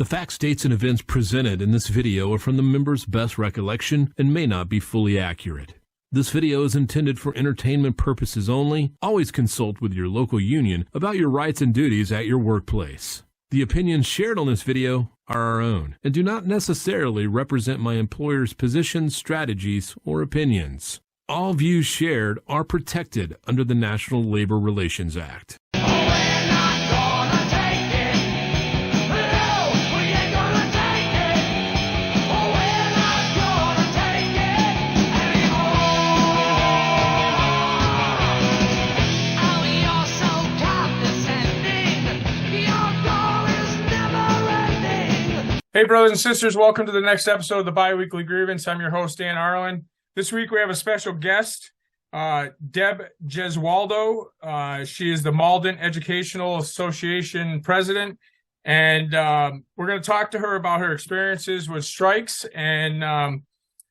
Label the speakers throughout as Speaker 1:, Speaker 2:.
Speaker 1: The facts, dates, and events presented in this video are from the members' best recollection and may not be fully accurate. This video is intended for entertainment purposes only. Always consult with your local union about your rights and duties at your workplace. The opinions shared on this video are our own and do not necessarily represent my employer's positions, strategies, or opinions. All views shared are protected under the National Labor Relations Act.
Speaker 2: Hey, brothers and sisters, welcome to the next episode of the Biweekly Grievance. I'm your host, Dan Arlen. This week we have a special guest, Deb Gesualdo. She is the Malden Educational Association president, and we're going to talk to her about her experiences with strikes and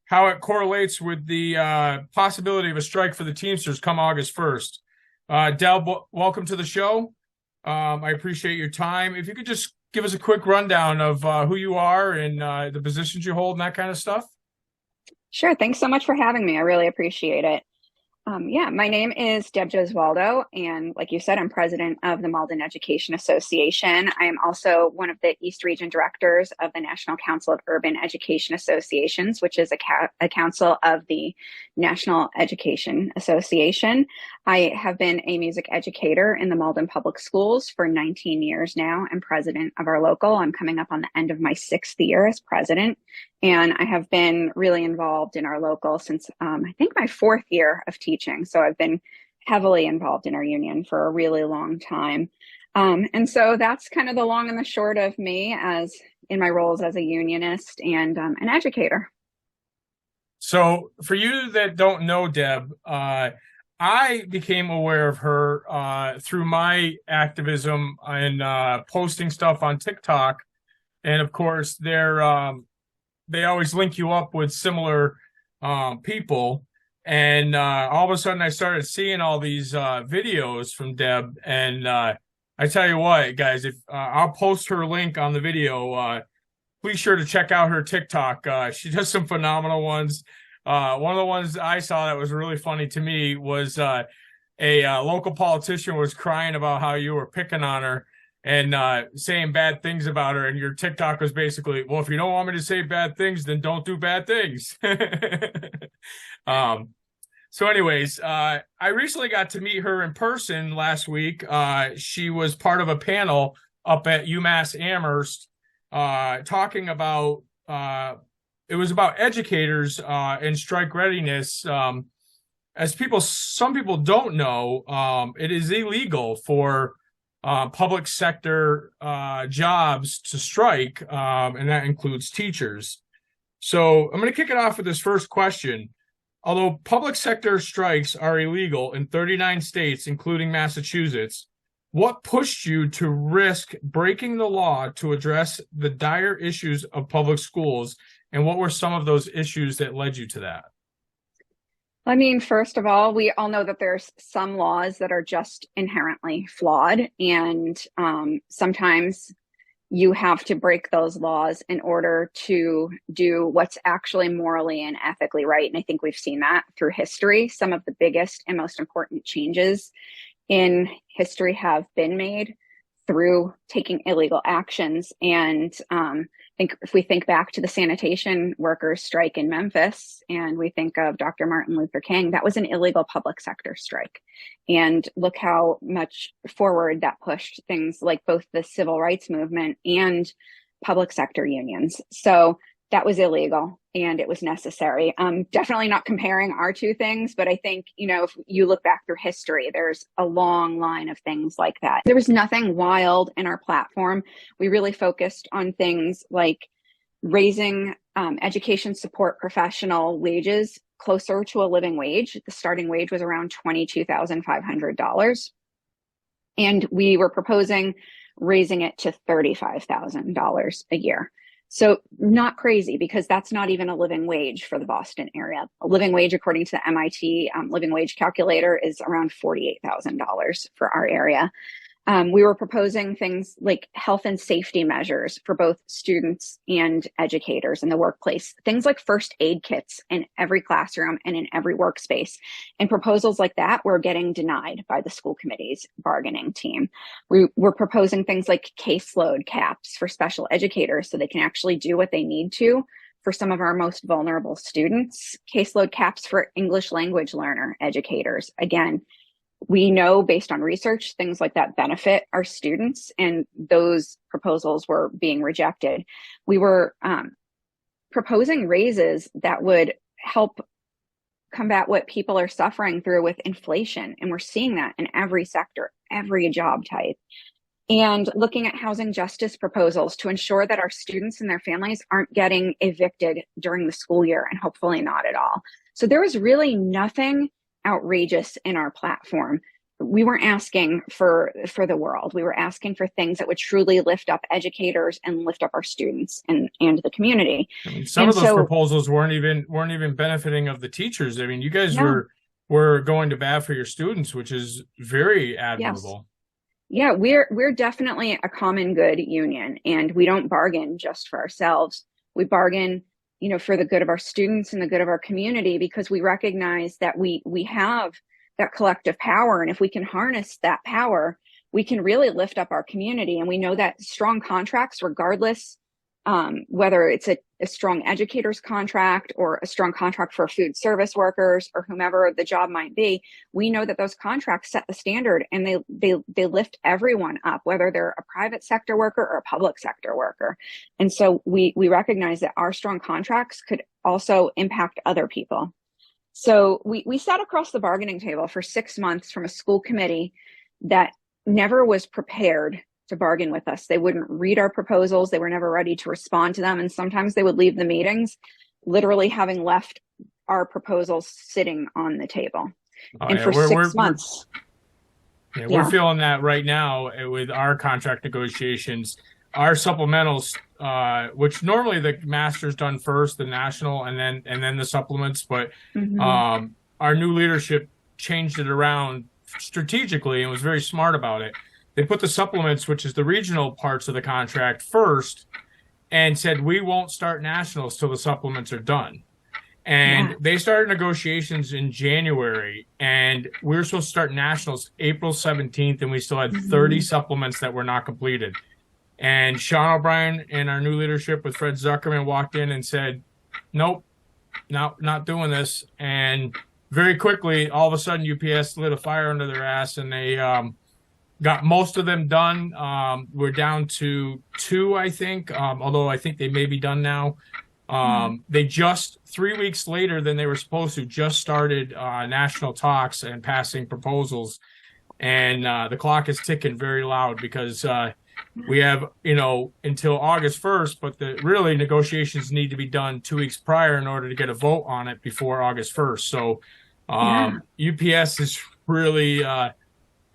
Speaker 2: how it correlates with the possibility of a strike for the Teamsters come August 1st. Deb, welcome to the show. I appreciate your time. If you could just give us a quick rundown of who you are and the positions you hold and that kind of stuff.
Speaker 3: Sure. Thanks so much for having me. I really appreciate it. My name is Deb Gesualdo, and like you said, I'm president of the Malden Education Association. I am also one of the East Region directors of the National Council of Urban Education Associations, which is a council of the National Education Association. I have been a music educator in the Malden Public Schools for 19 years now. I'm president of our local. I'm coming up on the end of my 6th year as president. And I have been really involved in our local since I think my 4th year of teaching. So I've been heavily involved in our union for a really long time. And so that's kind of the long and the short of me as in my roles as a unionist and an educator.
Speaker 2: So for you that don't know Deb, I became aware of her through my activism and posting stuff on TikTok. And of course, they always link you up with similar people. And all of a sudden I started seeing all these videos from Deb. And I tell you what, guys, if I'll post her link on the video, please sure to check out her TikTok. She does some phenomenal ones. One of the ones I saw that was really funny to me was a local politician was crying about how you were picking on her and saying bad things about her. And your TikTok was basically, well, if you don't want me to say bad things, then don't do bad things. So anyways, I recently got to meet her in person last week. She was part of a panel up at UMass Amherst talking about, it was about educators and strike readiness. As some people don't know, it is illegal for public sector jobs to strike, and that includes teachers. So I'm going to kick it off with this first question. Although public sector strikes are illegal in 39 states, including Massachusetts, what pushed you to risk breaking the law to address the dire issues of public schools, and what were some of those issues that led you to that?
Speaker 3: I mean, first of all, we all know that there's some laws that are just inherently flawed, and sometimes you have to break those laws in order to do what's actually morally and ethically right. And I think we've seen that through history. Some of the biggest and most important changes in history have been made through taking illegal actions. And I think if we think back to the sanitation workers strike in Memphis and we think of Dr. Martin Luther King, that was an illegal public sector strike. And look how much forward that pushed things like both the civil rights movement and public sector unions. So that was illegal and it was necessary. Definitely not comparing our two things, but I think, if you look back through history, there's a long line of things like that. There was nothing wild in our platform. We really focused on things like raising education support professional wages closer to a living wage. The starting wage was around $22,500. And we were proposing raising it to $35,000 a year. So not crazy, because that's not even a living wage for the Boston area. A living wage, according to the MIT living wage calculator, is around $48,000 for our area. We were proposing things like health and safety measures for both students and educators in the workplace, things like first aid kits in every classroom and in every workspace. And proposals like that were getting denied by the school committee's bargaining team. We were proposing things like caseload caps for special educators so they can actually do what they need to for some of our most vulnerable students, caseload caps for English language learner educators. Again, we know based on research, things like that benefit our students, and those proposals were being rejected. We were proposing raises that would help combat what people are suffering through with inflation. And we're seeing that in every sector, every job type. And looking at housing justice proposals to ensure that our students and their families aren't getting evicted during the school year, and hopefully not at all. So there was really nothing outrageous in our platform. We weren't asking for the world. We were asking for things that would truly lift up educators and lift up our students and the community.
Speaker 2: I mean, some of those proposals weren't even benefiting of the teachers. I mean, you guys were going to bat for your students, which is very admirable.
Speaker 3: Yes. Yeah, we're definitely a common good union, and we don't bargain just for ourselves. We bargain, for the good of our students and the good of our community, because we recognize that we have that collective power. And if we can harness that power, we can really lift up our community. And we know that strong contracts, regardless, whether it's a strong educator's contract or a strong contract for food service workers or whomever the job might be, we know that those contracts set the standard, and they lift everyone up, whether they're a private sector worker or a public sector worker. And so we recognize that our strong contracts could also impact other people. So we sat across the bargaining table for 6 months from a school committee that never was prepared to bargain with us. They wouldn't read our proposals. They were never ready to respond to them. And sometimes they would leave the meetings literally having left our proposals sitting on the table. For 6 months.
Speaker 2: We're feeling that right now with our contract negotiations. Our supplementals, which normally the master's done first, the national, and then the supplements, but our new leadership changed it around strategically and was very smart about it. They put the supplements, which is the regional parts of the contract, first, and said, we won't start nationals till the supplements are done. And they started negotiations in January, and we were supposed to start nationals April 17th, and we still had 30 supplements that were not completed. And Sean O'Brien and our new leadership with Fred Zuckerman walked in and said, nope, not doing this. And very quickly, all of a sudden, UPS lit a fire under their ass, and they got most of them done. We're down to 2, I think, although I think they may be done now. They just 3 weeks later than they were supposed to just started national talks and passing proposals. And the clock is ticking very loud because we have, until August 1st, but the really negotiations need to be done 2 weeks prior in order to get a vote on it before August 1st. So UPS is really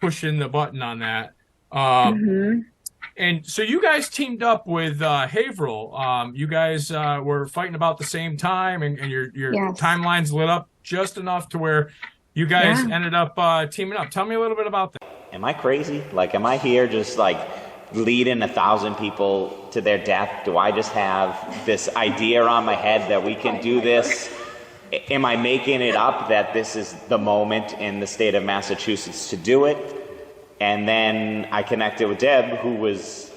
Speaker 2: pushing the button on that. And so you guys teamed up with Haverhill. You guys were fighting about the same time, and your timelines lit up just enough to where you guys ended up teaming up. Tell me a little bit about that.
Speaker 4: Am I crazy? Am I here just leading 1,000 people to their death? Do I just have this idea on my head that we can do this? Am I making it up that this is the moment in the state of Massachusetts to do it? And then I connected with Deb, who was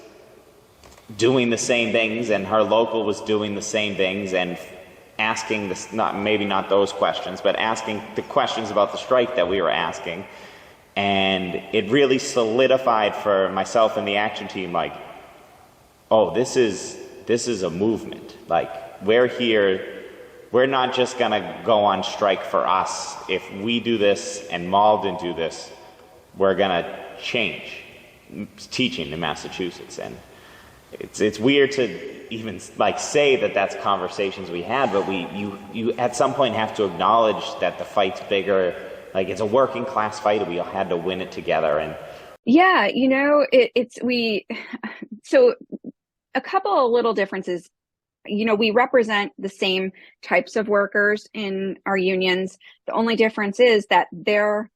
Speaker 4: doing the same things, and her local was doing the same things, and asking this, maybe not those questions, but asking the questions about the strike that we were asking. And it really solidified for myself and the action team, this is a movement. We're here. We're not just going to go on strike for us. If we do this and Malden do this, we're going to change teaching in Massachusetts. And it's weird to even say that that's conversations we had, but you at some point have to acknowledge that the fight's bigger. It's a working class fight, and we all had to win it together. And so a couple of little differences. We represent the same types of workers in our unions. The only difference is that their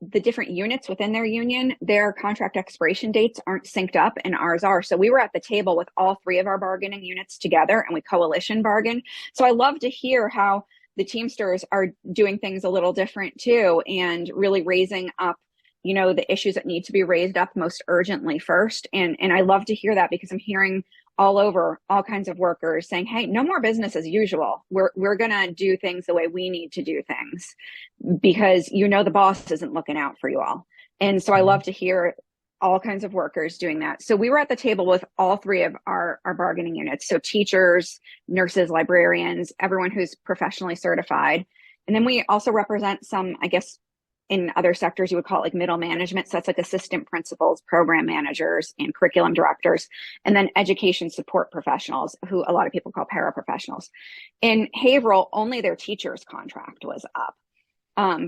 Speaker 3: the different units within their union, their contract expiration dates aren't synced up and ours are. So we were at the table with all three of our bargaining units together and we coalition bargain. So I love to hear how the Teamsters are doing things a little different too, and really raising up, you know, the issues that need to be raised up most urgently first. And I love to hear that, because I'm hearing all over all kinds of workers saying, hey, no more business as usual. We're going to do things the way we need to do things, because, you know, the boss isn't looking out for you all. And so I love to hear all kinds of workers doing that. So we were at the table with all three of our bargaining units. So teachers, nurses, librarians, everyone who's professionally certified. And then we also represent some, I guess, in other sectors, you would call it like middle management. So that's like assistant principals, program managers, and curriculum directors, and then education support professionals, who a lot of people call paraprofessionals. In Haverhill, only their teachers' contract was up.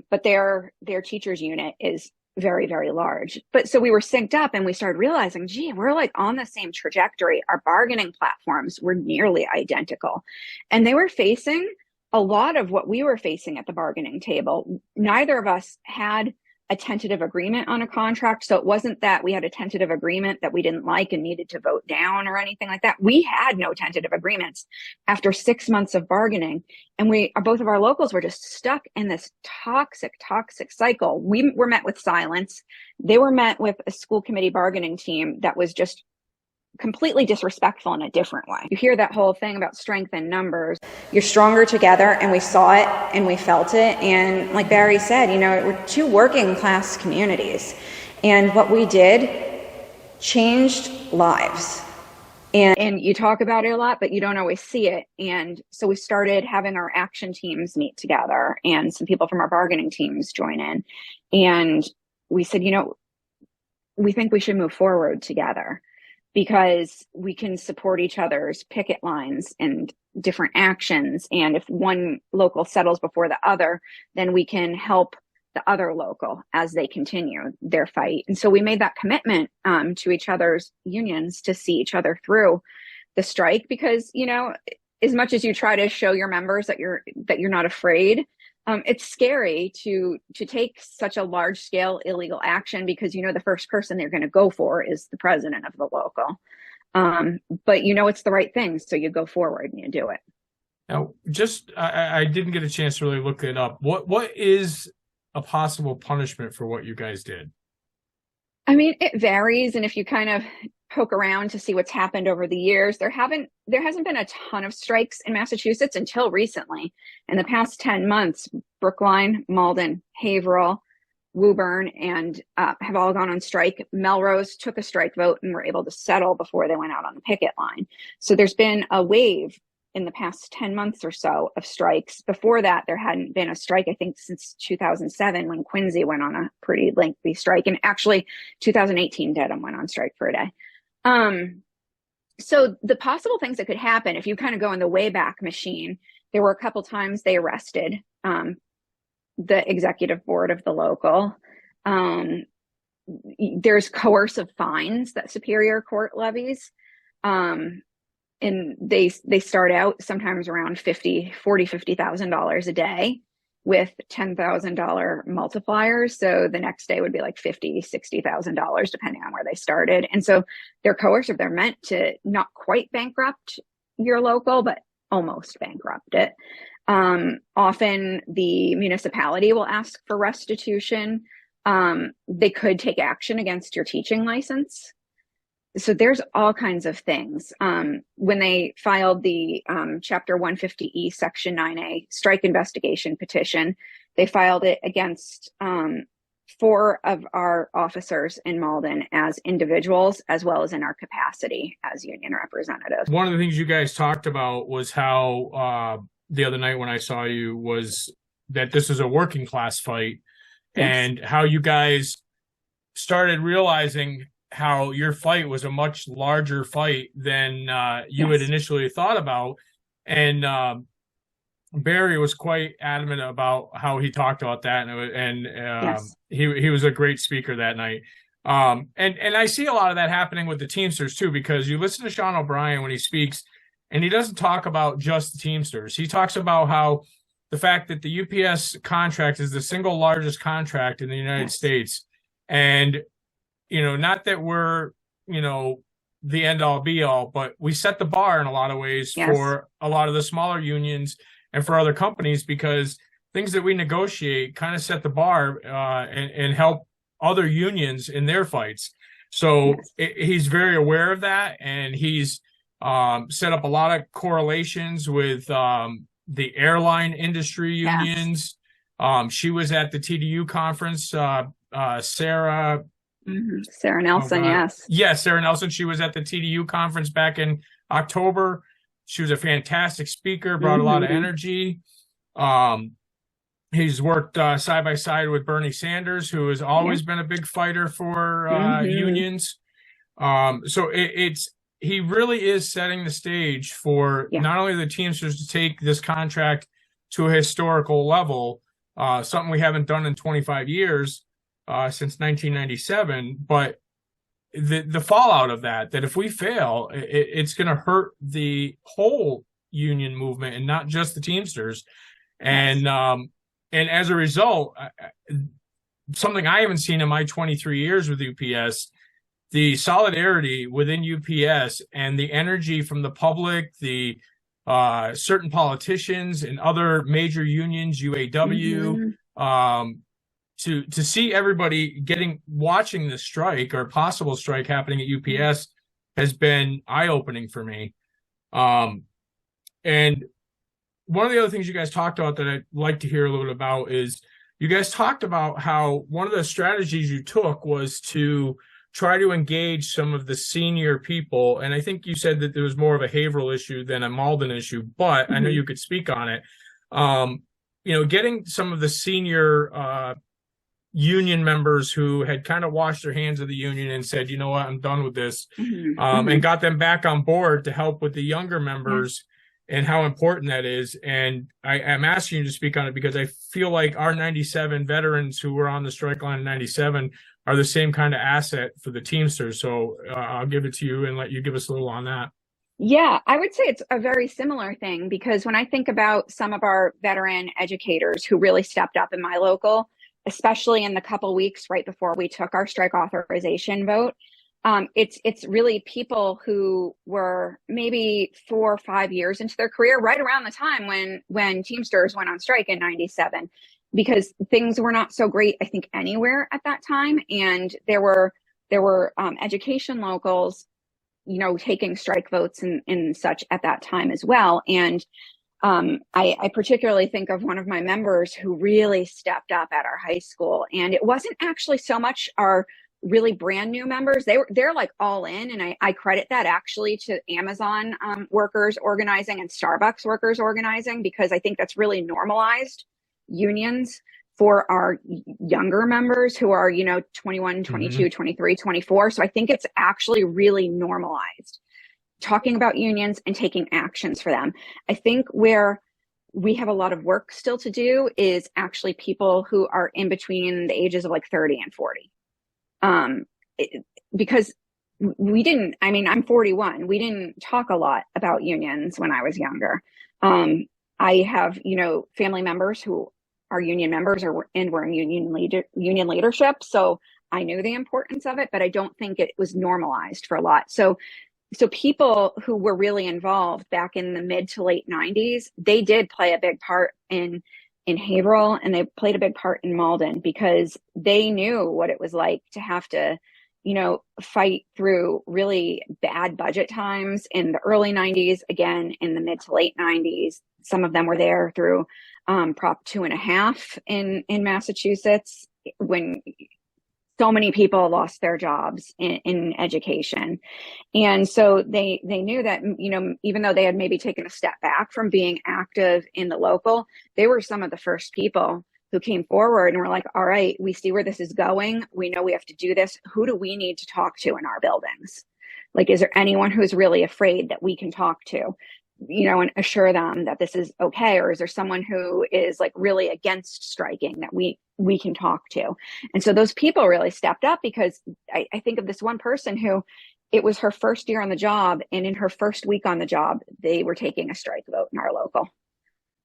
Speaker 3: But their teachers unit is very, very large. But so we were synced up and we started realizing, gee, we're like on the same trajectory. Our bargaining platforms were nearly identical. And they were facing a lot of what we were facing at the bargaining table. Neither of us had a tentative agreement on a contract. So it wasn't that we had a tentative agreement that we didn't like and needed to vote down or anything like that. We had no tentative agreements after 6 months of bargaining. And both of our locals were just stuck in this toxic cycle. We were met with silence. They were met with a school committee bargaining team that was just completely disrespectful in a different way. You hear that whole thing about strength in numbers. You're stronger together, and we saw it and we felt it. And like Barry said, you know, we're two working class communities. And what we did changed lives. And you talk about it a lot, but you don't always see it. And so we started having our action teams meet together, and some people from our bargaining teams join in. And we said, you know, we think we should move forward together, because we can support each other's picket lines and different actions. And if one local settles before the other, then we can help the other local as they continue their fight. And so we made that commitment to each other's unions to see each other through the strike, because, you know, as much as you try to show your members that you're not afraid, it's scary to take such a large scale illegal action, because, you know, the first person they're going to go for is the president of the local. But you know, it's the right thing. So you go forward and you do it.
Speaker 2: Now, I didn't get a chance to really look it up. What is a possible punishment for what you guys did?
Speaker 3: I mean, it varies. And if you kind of poke around to see what's happened over the years, there hasn't been a ton of strikes in Massachusetts until recently. In the past 10 months, Brookline, Malden, Haverhill, Woburn, and have all gone on strike. Melrose took a strike vote and were able to settle before they went out on the picket line. So there's been a wave in the past 10 months or so of strikes. Before that, there hadn't been a strike, I think, since 2007, when Quincy went on a pretty lengthy strike. And actually, 2018, Dedham went on strike for a day. So the possible things that could happen, if you kind of go in the Wayback Machine, there were a couple times they arrested the executive board of the local. There's coercive fines that Superior Court levies. And they start out sometimes around $50,000 a day with $10,000 multipliers. So the next day would be like $50,000, $60,000, depending on where they started. And so they're coercive. They're meant to not quite bankrupt your local, but almost bankrupt it. Often the municipality will ask for restitution. They could take action against your teaching license. So there's all kinds of things. When they filed the Chapter 150E, Section 9A strike investigation petition, they filed it against 4 of our officers in Malden as individuals, as well as in our capacity as union representatives.
Speaker 2: One of the things you guys talked about was how the other night when I saw you was that this is a working class fight. Yes. And how you guys started realizing how your fight was a much larger fight than you
Speaker 3: Yes.
Speaker 2: had initially thought about. And Barry was quite adamant about how he talked about that. And
Speaker 3: Yes.
Speaker 2: he was a great speaker that night. And I see a lot of that happening with the Teamsters too, because you listen to Sean O'Brien when he speaks, and he doesn't talk about just the Teamsters. He talks about how the fact that the UPS contract is the single largest contract in the United States. And, not that we're, the end all be all, but we set the bar in a lot of ways for a lot of the smaller unions and for other companies, because things that we negotiate kind of set the bar and help other unions in their fights. So he's very aware of that, and he's set up a lot of correlations with the airline industry unions. She was at the TDU conference, Sarah.
Speaker 3: Sarah Nelson,
Speaker 2: Sarah Nelson. She was at the TDU conference back in October. She was a fantastic speaker, brought a lot of energy. He's worked side by side with Bernie Sanders, who has always been a big fighter for unions. So he really is setting the stage for not only the Teamsters to take this contract to a historical level, something we haven't done in 25 years, since 1997, but the fallout of that if we fail, it's going to hurt the whole union movement and not just the Teamsters. And as a result, something I haven't seen in my 23 years with UPS, the solidarity within UPS and the energy from the public, the certain politicians and other major unions, UAW, to see everybody watching this strike or possible strike happening at UPS has been eye-opening for me. And one of the other things you guys talked about that I'd like to hear a little bit about is you guys talked about how one of the strategies you took was to try to engage some of the senior people. And I think you said that there was more of a Haverhill issue than a Malden issue, but I know you could speak on it. Getting some of the senior union members who had kind of washed their hands of the union and said, you know what, I'm done with this, and got them back on board to help with the younger members and how important that is. And I'm asking you to speak on it because I feel like our 97 veterans who were on the strike line in 97 are the same kind of asset for the Teamsters. So I'll give it to you and let you give us a little on that.
Speaker 3: Yeah, I would say it's a very similar thing, because when I think about some of our veteran educators who really stepped up in my local, especially in the couple weeks right before we took our strike authorization vote, it's really people who were maybe 4 or 5 years into their career, right around the time when Teamsters went on strike in 97, because things were not so great, I think, anywhere at that time. And there were education locals, taking strike votes and such at that time as well. And I particularly think of one of my members who really stepped up at our high school, and it wasn't actually so much our really brand new members. They're like all in, and I credit that actually to Amazon workers organizing and Starbucks workers organizing, because I think that's really normalized unions for our younger members who are 21, 22, 23, 24. So I think it's actually really normalized talking about unions and taking actions for them. I think where we have a lot of work still to do is actually people who are in between the ages of like 30 and 40. Because I'm 41. We didn't talk a lot about unions when I was younger. I have, family members who are union members and were in union leadership. So I knew the importance of it, but I don't think it was normalized for a lot. So people who were really involved back in the mid to late 90s, they did play a big part in Haverhill, and they played a big part in Malden, because they knew what it was like to have to, fight through really bad budget times in the early 90s, again, in the mid to late 90s. Some of them were there through Prop 2.5 in Massachusetts, when so many people lost their jobs in education. And so they knew that, even though they had maybe taken a step back from being active in the local, they were some of the first people who came forward and were like, all right, we see where this is going. We know we have to do this. Who do we need to talk to in our buildings? Like, is there anyone who's really afraid that we can talk to, and assure them that this is okay? Or is there someone who is like really against striking that we can talk to? And so those people really stepped up, because I think of this one person who, it was her first year on the job, and in her first week on the job, they were taking a strike vote in our local.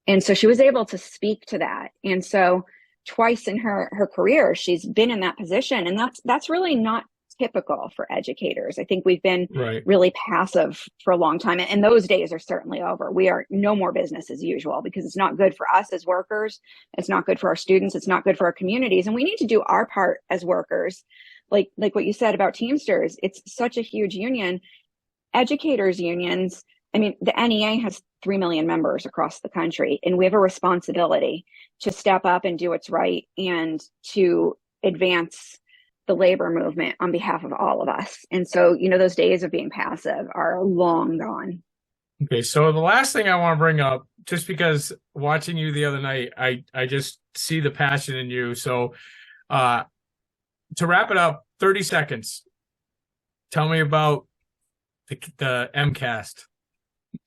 Speaker 3: And so she was able to speak to that. And so twice in her career, she's been in that position. And that's really not typical for educators. I think we've been really passive for a long time. And those days are certainly over. We are no more business as usual, because it's not good for us as workers. It's not good for our students. It's not good for our communities. And we need to do our part as workers. Like what you said about Teamsters, it's such a huge union. Educators unions, I mean, the NEA has 3 million members across the country, and we have a responsibility to step up and do what's right and to advance the labor movement on behalf of all of us. And so, those days of being passive are long gone.
Speaker 2: Okay, so the last thing I want to bring up, just because watching you the other night, I just see the passion in you. So to wrap it up, 30 seconds. Tell me about the MCAS.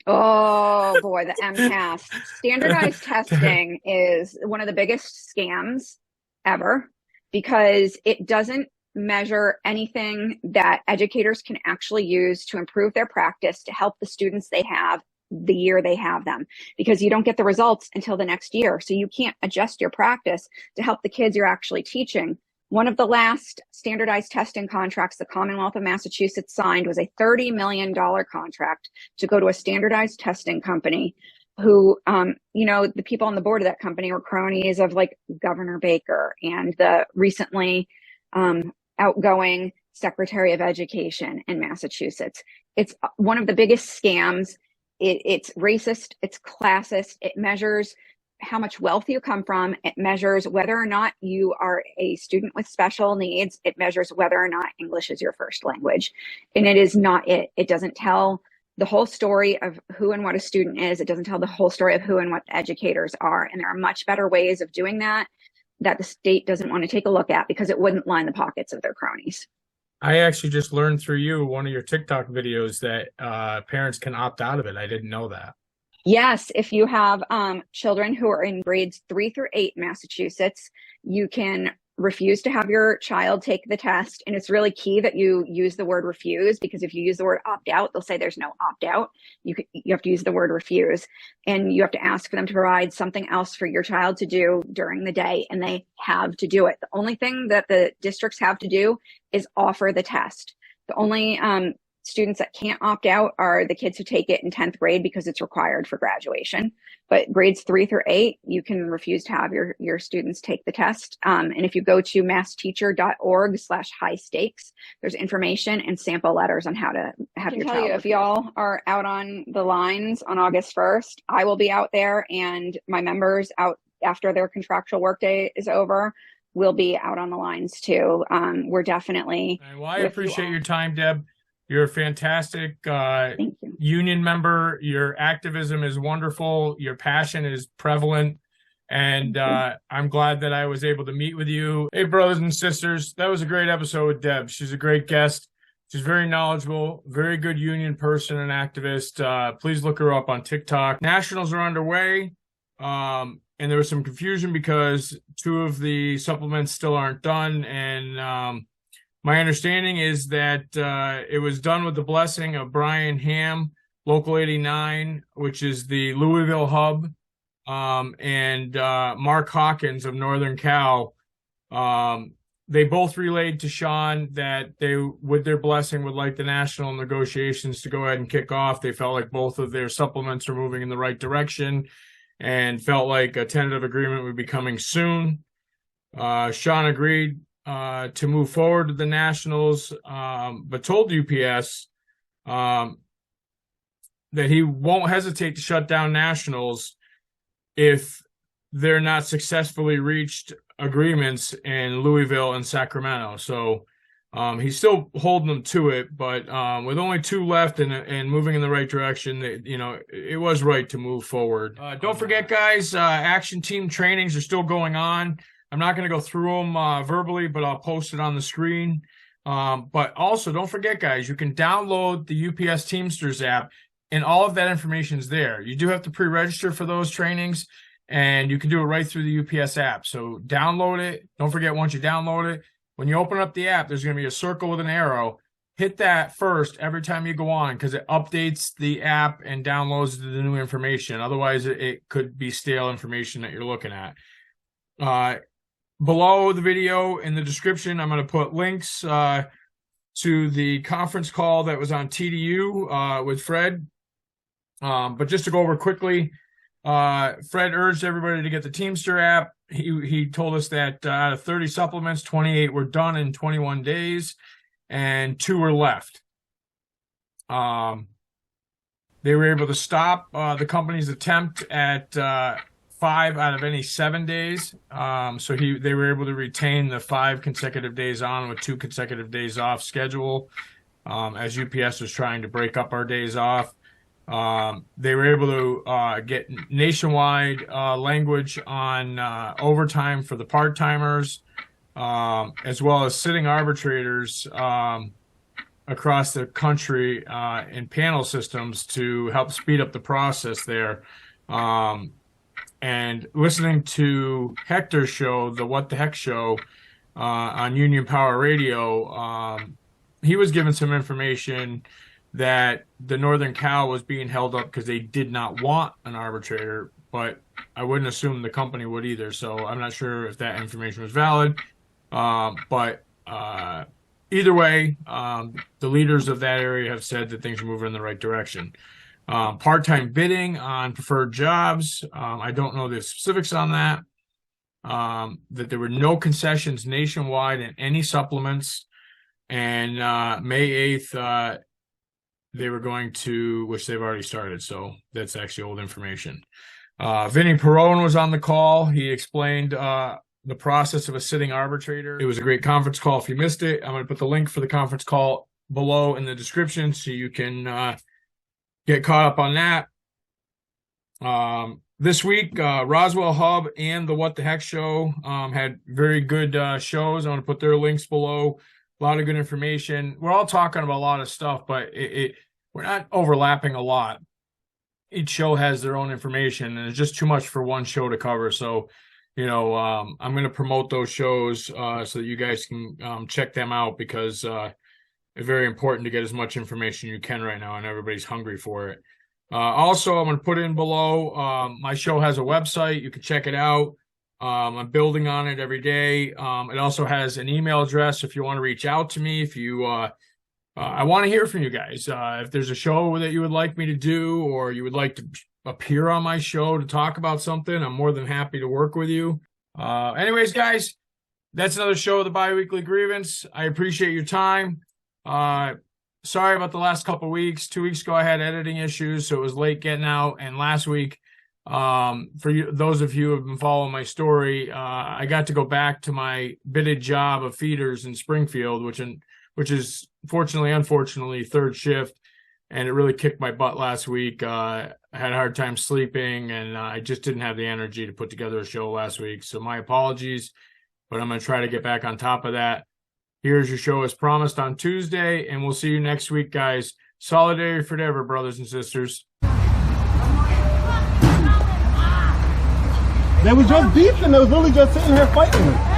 Speaker 3: Oh boy, the MCAS. Standardized testing is one of the biggest scams ever, because it doesn't measure anything that educators can actually use to improve their practice to help the students they have the year they have them, because you don't get the results until the next year. So you can't adjust your practice to help the kids you're actually teaching. One of the last standardized testing contracts the Commonwealth of Massachusetts signed was a $30 million contract to go to a standardized testing company who, the people on the board of that company were cronies of like Governor Baker and the recently outgoing Secretary of Education in Massachusetts. It's one of the biggest scams. It's racist, it's classist, it measures how much wealth you come from. It measures whether or not you are a student with special needs. It measures whether or not English is your first language. And it is not it. It doesn't tell the whole story of who and what a student is. It doesn't tell the whole story of who and what educators are. And there are much better ways of doing that the state doesn't want to take a look at, because it wouldn't line the pockets of their cronies.
Speaker 2: I actually just learned through you, one of your TikTok videos, that parents can opt out of it. I didn't know that.
Speaker 3: Yes, if you have children who are in grades 3 through 8 in Massachusetts, you can refuse to have your child take the test. And it's really key that you use the word refuse, because if you use the word opt out, they'll say there's no opt out. You have to use the word refuse, and you have to ask for them to provide something else for your child to do during the day, and they have to do it. The only thing that the districts have to do is offer the test. The only students that can't opt out are the kids who take it in 10th grade, because it's required for graduation. But grades 3 through 8, you can refuse to have your students take the test. And if you go to massteacher.org/high stakes, there's information and sample letters on how to have your child. If y'all are out on the lines on August 1st, I will be out there, and my members out after their contractual workday is over will be out on the lines too. We're definitely.
Speaker 2: Well, I appreciate your time, Deb. You're a fantastic union member. Your activism is wonderful. Your passion is prevalent. And I'm glad that I was able to meet with you. Hey, brothers and sisters, that was a great episode with Deb. She's a great guest. She's very knowledgeable, very good union person and activist. Please look her up on TikTok. Nationals are underway. And there was some confusion because 2 of the supplements still aren't done. And my understanding is that it was done with the blessing of Brian Ham, Local 89, which is the Louisville Hub, and Mark Hawkins of Northern Cal. They both relayed to Sean that they, with their blessing, would like the national negotiations to go ahead and kick off. They felt like both of their supplements are moving in the right direction and felt like a tentative agreement would be coming soon. Sean agreed to move forward with the Nationals, but told UPS that he won't hesitate to shut down Nationals if they're not successfully reached agreements in Louisville and Sacramento. So he's still holding them to it, but with only 2 left and moving in the right direction, it was right to move forward. Don't forget, guys, action team trainings are still going on. I'm not going to go through them verbally, but I'll post it on the screen. But also, don't forget, guys, you can download the UPS Teamsters app, and all of that information is there. You do have to pre-register for those trainings, and you can do it right through the UPS app. So download it. Don't forget, once you download it, when you open up the app, there's going to be a circle with an arrow. hit that first every time you go on, because it updates the app and downloads the new information. Otherwise, it could be stale information that you're looking at. Below the video in the description, I'm going to put links to the conference call that was on TDU with Fred. But just to go over quickly, Fred urged everybody to get the Teamster app. He told us that out of 30 supplements, 28 were done in 21 days, and 2 were left. They were able to stop the company's attempt at 5 out of any 7 days. So they were able to retain the 5 consecutive days on with 2 consecutive days off schedule, as UPS was trying to break up our days off. They were able to get nationwide language on overtime for the part-timers, as well as sitting arbitrators across the country in panel systems to help speed up the process there. And listening to Hector's show, the What the Heck show, on Union Power Radio, he was given some information that the Northern Cal was being held up because they did not want an arbitrator, but I wouldn't assume the company would either. So I'm not sure if that information was valid. But either way, the leaders of that area have said that things are moving in the right direction. Part-time bidding on preferred jobs. I don't know the specifics on that. That there were no concessions nationwide in any supplements. And May 8th, they were going to, which they've already started. So that's actually old information. Vinny Perone was on the call. He explained the process of a sitting arbitrator. It was a great conference call. If you missed it, I'm going to put the link for the conference call below in the description so you can get caught up on that. This week, Roswell Hub and the What the Heck show had very good shows. I'm going to put their links below. A lot of good information. We're all talking about a lot of stuff, but we're not overlapping a lot. Each show has their own information, and it's just too much for one show to cover. So, I'm going to promote those shows so that you guys can check them out, because it's very important to get as much information you can right now, and everybody's hungry for it. Also, I'm going to put in below, my show has a website. You can check it out. I'm building on it every day. It also has an email address if you want to reach out to me. If you, I want to hear from you guys. If there's a show that you would like me to do, or you would like to appear on my show to talk about something, I'm more than happy to work with you. Anyways, guys, that's another show of the Biweekly Grievance. I appreciate your time. Sorry about the last couple of weeks. 2 weeks ago, I had editing issues, so it was late getting out. And last week, for you, those of you who have been following my story, I got to go back to my bidded job of feeders in Springfield, which is unfortunately third shift, and it really kicked my butt last week. I had a hard time sleeping, and I just didn't have the energy to put together a show last week. So my apologies, but I'm going to try to get back on top of that. Here's your show as promised on Tuesday, and we'll see you next week, guys. Solidarity forever, brothers and sisters.
Speaker 5: They was just beefing. They was really just sitting here fighting.